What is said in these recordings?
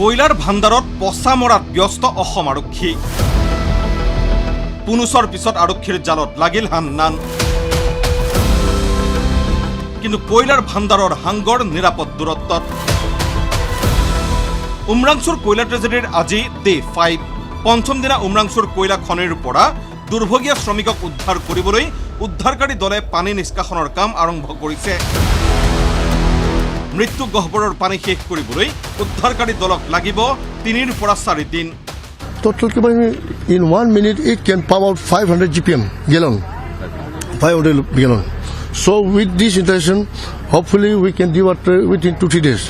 কয়লাৰ ভাণ্ডাৰত পচা মৰাত ব্যস্ত অসম আৰক্ষী পুনুছৰ পিছত আৰক্ষীৰ জালত লাগিল হান্নান কিন্তু কয়লাৰ ভাণ্ডাৰৰ হাংগৰ নিৰাপদ দূৰত্বত উমৰাংচুৰ কয়লা ট্ৰেজেডিৰ আজি ডে 5 পঞ্চম দিনা উমৰাংচুৰ কয়লা খনিৰ পৰা দুৰ্ভগীয়া শ্ৰমিকক উদ্ধাৰ কৰিবলৈ উদ্ধাৰকাৰী দলে পানী নিষ্কাশনৰ কাম আৰম্ভ কৰিছে মৃত্যু গহ্বৰৰ পানী শেষ কৰিবলৈ উদ্ধাৰকাৰী দলক লাগিব 3 পৰা 4 দিন Total in 1 minute it can pump out 500 GPM gallon 500 gallon. So with this intention hopefully we can do it within 2-3 days.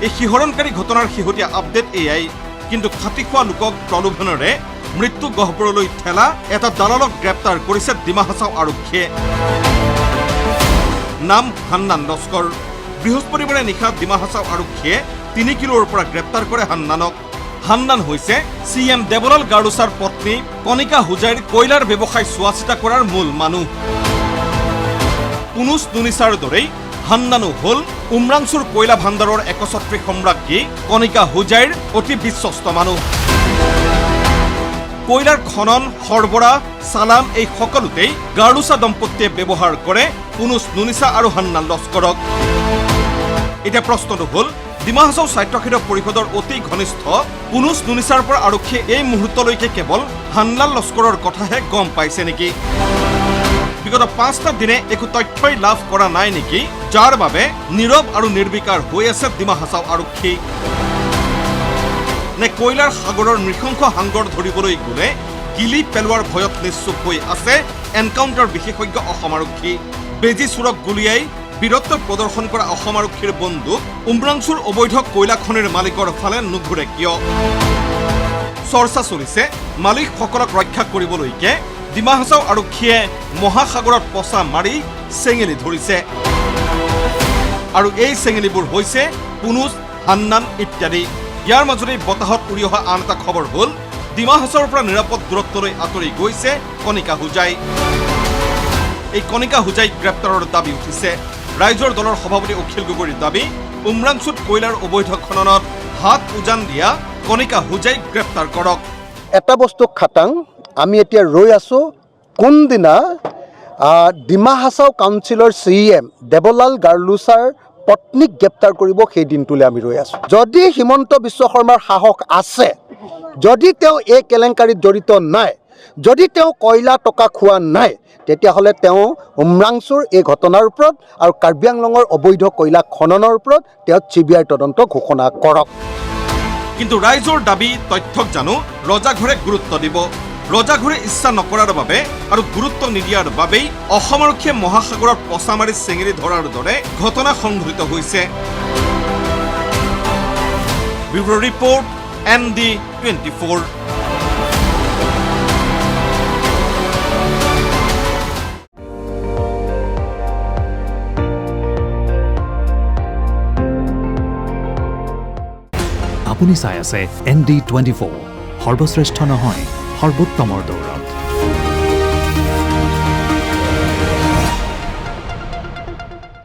এই শিহৰণকাৰী ঘটনাৰ শেহতীয়া আপডেট এয়াই কিন্তু খাটি খোৱা লোকক প্ৰলোভনেৰে মৃত্যু গহ্বৰলৈ ঠেলা এটা দালালক গ্ৰেপ্তাৰ কৰিছে ডিমা হাছাও আৰক্ষীয়ে নাম হান্নান লস্কৰ বৃহস্পতিবাৰে নিশা ডিমা হাছাও আৰক্ষীয়ে 3 কিলোৰ পৰা গ্ৰেপ্তাৰ কৰে হান্নানক হান্নান হৈছে CM দেৱলাল গাৰুছাৰ পত্নী কণিকা হুজাইৰ কয়লাৰ ব্যৱসায় চোৱাচিতা কৰাৰ মূল মানুহ পুনুছ নুনিছাৰ দৰেই হান্নানো হল উমৰাংচুৰ কয়লা ভাণ্ডাৰৰ একছত্ৰী সম্ৰাজ্ঞী কণিকা হুজাইৰ অতি বিশ্বস্ত মানুহ কয়লাৰ খনন সৰবৰাহ চালান এই সকলোতেই গাৰুছা দম্পতীয়ে ব্যৱহাৰ কৰে পুনুছ নুনিছা আৰু হান্নান লস্কৰক এতিয়া প্ৰশ্নটো হল ডিমা হাছাও স্বায়ত্তশাসিত পৰিষদৰ অতি ঘনিষ্ঠ পুনুছ নুনিছাৰ পৰা আৰক্ষীয়ে এই মুহূৰ্তলৈকে কেৱল হান্নান লস্কৰৰ কথাহে গম পাইছে নেকি বিগত 5টা দিনে একো তথ্যই লাভ কৰা নাই নেকি যাৰ বাবে নীৰৱ আৰু নিৰ্বিকাৰ হৈ আছে ডিমা হাছাও আৰক্ষী নে কয়লাৰ সাগৰৰ নৃশংস হাংগৰ ধৰিবলৈ গলে গিলি পেলোৱাৰ ভয়ত নিশ্চুপ হৈ আছে এনকাউণ্টাৰ বিশেষজ্ঞ অসম আৰক্ষী বেজী চুৰক গুলিয়াই বীৰত্ব প্ৰদৰ্শন কৰা অসম আৰক্ষীৰ বন্দুক উমৰাংচুৰ অবৈধ কয়লা খনিৰ মালিকৰ ফালে নুঘূৰে কিয় চৰ্চা চলিছে মালিকসকলক ৰক্ষা কৰিবলৈকে ডিমা হাছাও আৰক্ষীয়ে মহাসাগৰত পচা মাৰি চেঙেলি ধৰিছে আৰু এই চেঙেলিবোৰ হৈছে পুনুছ হান্নান ইত্যাদি ইয়াৰ মাজতে বতাহত উৰি অহা আন এটা খবৰ হ'ল ডিমা হাছাওৰ পৰা নিৰাপদ দূৰত্বলৈ আঁতৰি গৈছে কণিকা হুজাই এই কণিকা হুজাইক গ্ৰেপ্তাৰৰ দাবী উঠিছে ৰাইজৰ দলৰ সভাপতি অখিল গগৈৰ দাবী উমৰাংচুত কয়লাৰ অবৈধ খননত হাত উজান দিয়া কণিকা হুজাইক গ্ৰেপ্তাৰ কৰক এটা বস্তু খাটাং আমি এতিয়া ৰৈ আছো কোনদিনা ডিমা হাছাও কাউন্সিলৰ CM দেৱলাল গাৰুছাৰ পত্নীক গ্ৰেপ্তাৰ কৰিব সেই দিনটোলৈ আমি ৰৈ আছো যদি হিমন্ত বিশ্ব শৰ্মাৰ সাহস আছে যদি তেওঁ এই কেলেংকাৰীত জড়িত নাই যদি তেওঁ কয়লা টকা খোৱা নাই তেতিয়াহ'লে তেওঁ উমৰাংচুৰ এই ঘটনাৰ ওপৰত আৰু কাৰ্বি আংলঙৰ অবৈধ কয়লা খননৰ ওপৰত তেওঁ CBI তদন্ত ঘোষণা কৰক কিন্তু ৰাইজৰ দাবী তথ্যক জানো ৰজাঘৰে গুৰুত্ব দিব ৰজাঘৰে ইচ্ছা নকৰাৰ বাবে আৰু গুৰুত্ব নিদিয়াৰ বাবেই অসম আৰক্ষীয়ে মহাসাগৰত পচা মাৰি চেঙেলি ধৰাৰ দৰে ঘটনা সংঘটিত হৈছে ব্যুৰ' ৰিপৰ্ট ND24 আপুনি চাই আছে ND24 সৰ্বশ্ৰেষ্ঠ নহয় সৰ্বোত্তমৰ দৌৰত